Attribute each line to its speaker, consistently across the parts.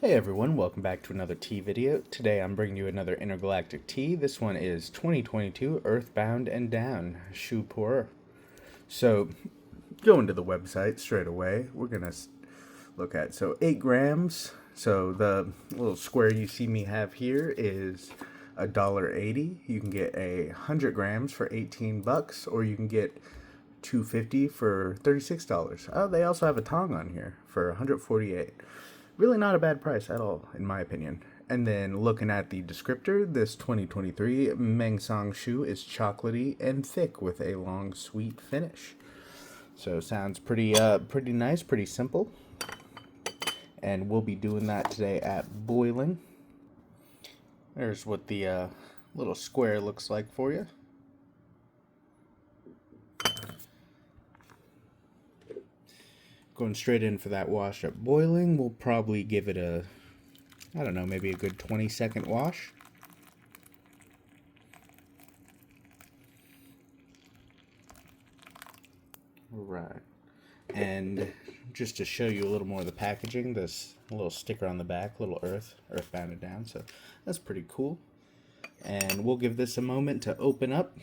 Speaker 1: Hey everyone, welcome back to another tea video. Today I'm bringing you another Intergalactic tea. This one is 2022 Earthbound and Down, Pu'er. So, going to the website straight away, we're going to look at, 8 grams. So the little square you see me have here is $1.80. You can get 100 grams for 18 bucks, or you can get 250 for $36. Oh, they also have a tong on here for 148. Really not a bad price at all, in my opinion. And then looking at the descriptor, this 2023 Meng shoe is chocolatey and thick with a long, sweet finish. So sounds pretty nice, pretty simple. And we'll be doing that today at boiling. There's what the little square looks like for you. Going straight in for that wash at boiling, we'll probably give it a, I don't know, maybe a good 20-second wash. Right. And just to show you a little more of the packaging, this little sticker on the back, little earthbound and down, so that's pretty cool. And we'll give this a moment to open up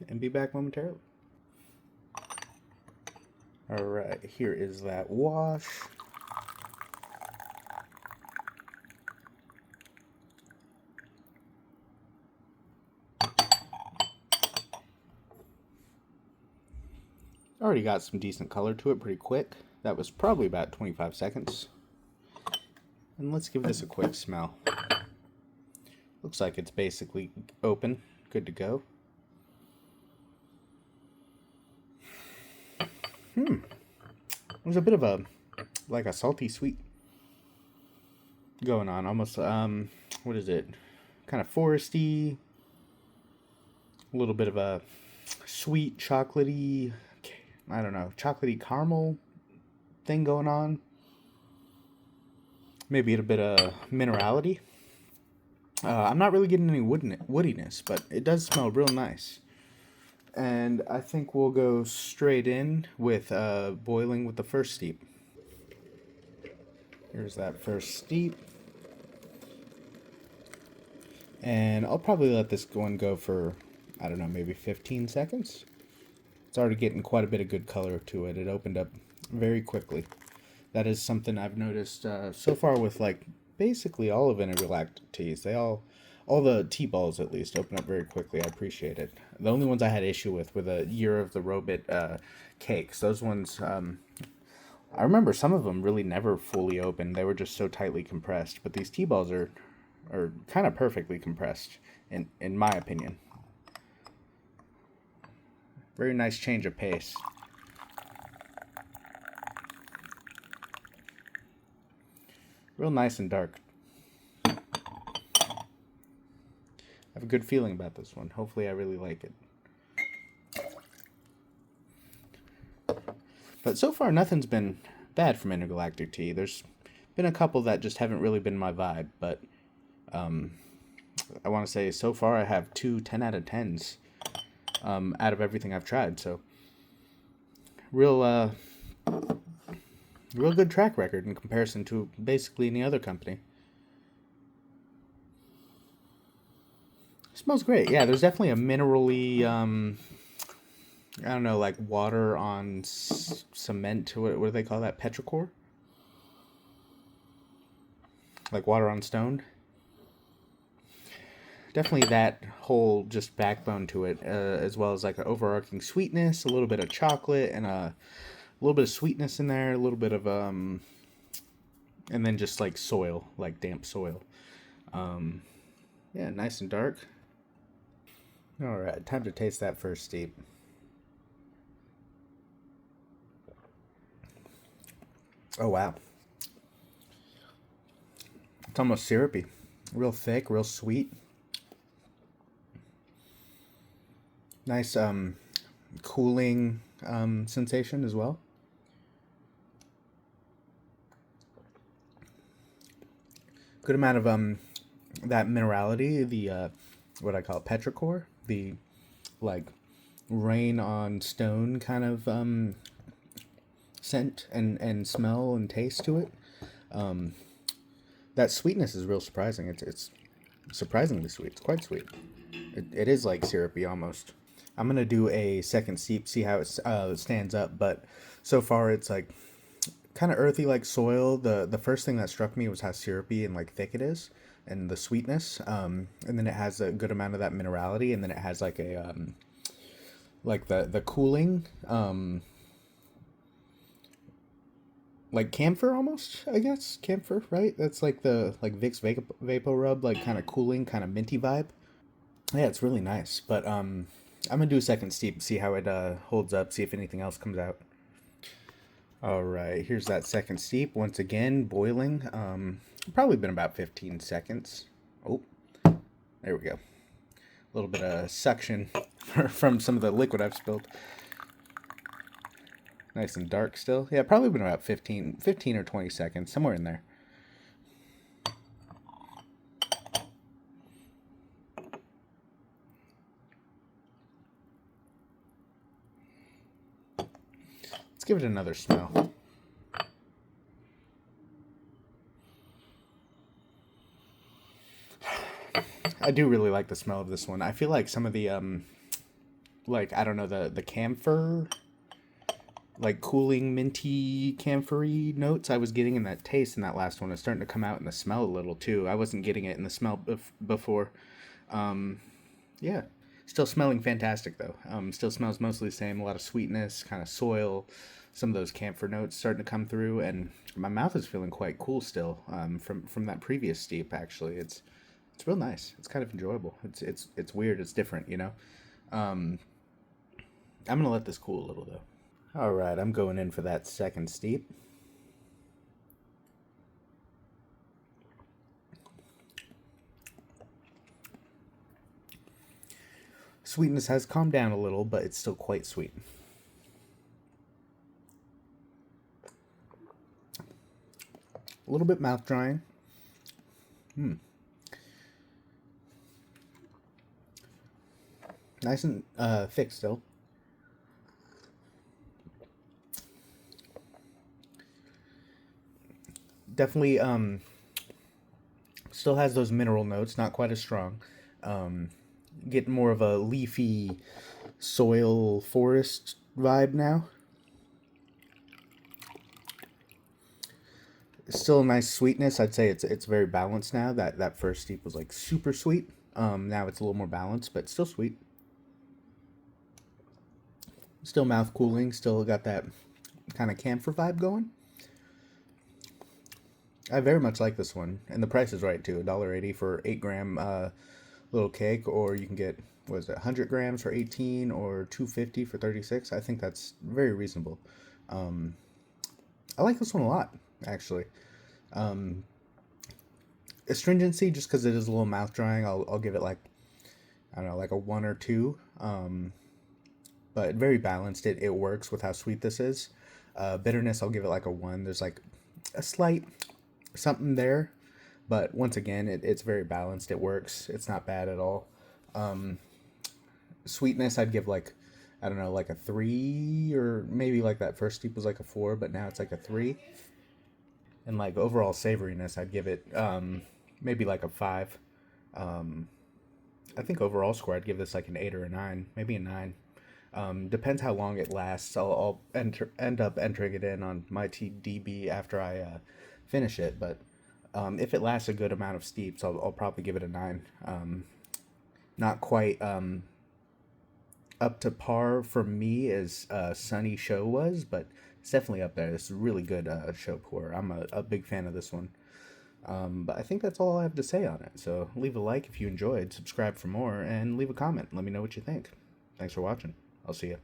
Speaker 1: and be back momentarily. Alright, here is that wash. Already got some decent color to it pretty quick. That was probably about 25 seconds. And let's give this a quick smell. Looks like it's basically open, good to go. There's a bit of like a salty sweet going on. Almost, what is it? Kind of foresty. A little bit of a sweet, chocolatey, I don't know, chocolatey caramel thing going on. Maybe a bit of minerality. I'm not really getting any woodiness, but it does smell real nice. And I think we'll go straight in with boiling with the first steep. Here's that first steep. And I'll probably let this one go for, I don't know, maybe 15 seconds. It's already getting quite a bit of good color to it. It opened up very quickly. That is something I've noticed so far with like basically all of Intergalactic teas. They all the tea balls at least open up very quickly. I appreciate it. The only ones I had issue with were the Year of the Robot cakes. Those ones, I remember some of them really never fully opened. They were just so tightly compressed. But these tea balls are kind of perfectly compressed, in my opinion. Very nice change of pace. Real nice and dark. I have a good feeling about this one. Hopefully I really like it. But so far nothing's been bad from Intergalactic tea. There's been a couple that just haven't really been my vibe, but I want to say so far I have 2 10 out of 10s out of everything I've tried. So real good track record in comparison to basically any other company. It smells great. Yeah, there's definitely a minerally, I don't know, like water on cement. What do they call that? Petrichor? Like water on stone? Definitely that whole just backbone to it, as well as like an overarching sweetness, a little bit of chocolate, and a little bit of sweetness in there, a little bit of, and then just like soil, like damp soil. Yeah, nice and dark. Alright, time to taste that first steep. Oh, wow. It's almost syrupy. Real thick, real sweet. Nice cooling sensation as well. Good amount of that minerality, the what I call petrichor, the like rain on stone kind of scent and smell and taste to it. That sweetness is real surprising. It's surprisingly sweet. It's quite sweet. It is like syrupy almost. I'm gonna do a second steep, see how it stands up. But so far, it's like kind of earthy, like soil. The first thing that struck me was how syrupy and like thick it is, and the sweetness. And then it has a good amount of that minerality, and then it has like a like the cooling, like camphor almost. I guess camphor, right? That's like the like Vicks Vapor Rub, like kind of cooling, kind of minty vibe. Yeah, it's really nice. But I'm gonna do a second steep, see how it holds up, see if anything else comes out. All right, here's that second steep. Once again, boiling. Probably been about 15 seconds. Oh, there we go. A little bit of suction from some of the liquid I've spilled. Nice and dark still. Yeah, probably been about 15 or 20 seconds, somewhere in there. Let's give it another smell. I do really like the smell of this one. I feel like some of the like I don't know, the camphor, like cooling minty camphory notes I was getting in that taste in that last one is starting to come out in the smell a little too. I wasn't getting it in the smell before. Yeah, still smelling fantastic though. Still smells mostly the same. A lot of sweetness, kind of soil, some of those camphor notes starting to come through, and my mouth is feeling quite cool still. From that previous steep actually, it's real nice. It's kind of enjoyable. It's weird. It's different, you know. I'm gonna let this cool a little though. All right, I'm going in for that second steep. Sweetness has calmed down a little, but it's still quite sweet. A little bit mouth drying. Nice and thick still. Definitely still has those mineral notes, not quite as strong. Get more of a leafy soil forest vibe now. Still a nice sweetness. I'd say it's very balanced now. That first steep was like super sweet. Now it's a little more balanced, but still sweet. Still mouth cooling. Still got that kind of camphor vibe going. I very much like this one, and the price is right too. $1.80 for 8 gram little cake, or you can get what is it, 100 grams for 18, or 250 for 36. I think that's very reasonable. I like this one a lot, actually. Astringency, just because it is a little mouth drying, I'll give it like I don't know, like a 1 or 2. But very balanced. It works with how sweet this is. Bitterness, I'll give it like a 1. There's like a slight something there, but once again, it's very balanced. It works. It's not bad at all. Sweetness, I'd give like I don't know, like a 3, or maybe like that first steep was like a 4, but now it's like a 3. And like overall savoriness, I'd give it maybe like a 5. I think overall score, I'd give this like an 8 or a 9, maybe a 9. Depends how long it lasts. I'll end up entering it in on my TDB after I finish it. But if it lasts a good amount of steeps, I'll probably give it a 9. Not quite up to par for me as Sunny Show was, but it's definitely up there. This is a really good show pour. I'm a big fan of this one. But I think that's all I have to say on it. So leave a like if you enjoyed, subscribe for more, and leave a comment. Let me know what you think. Thanks for watching. I'll see you.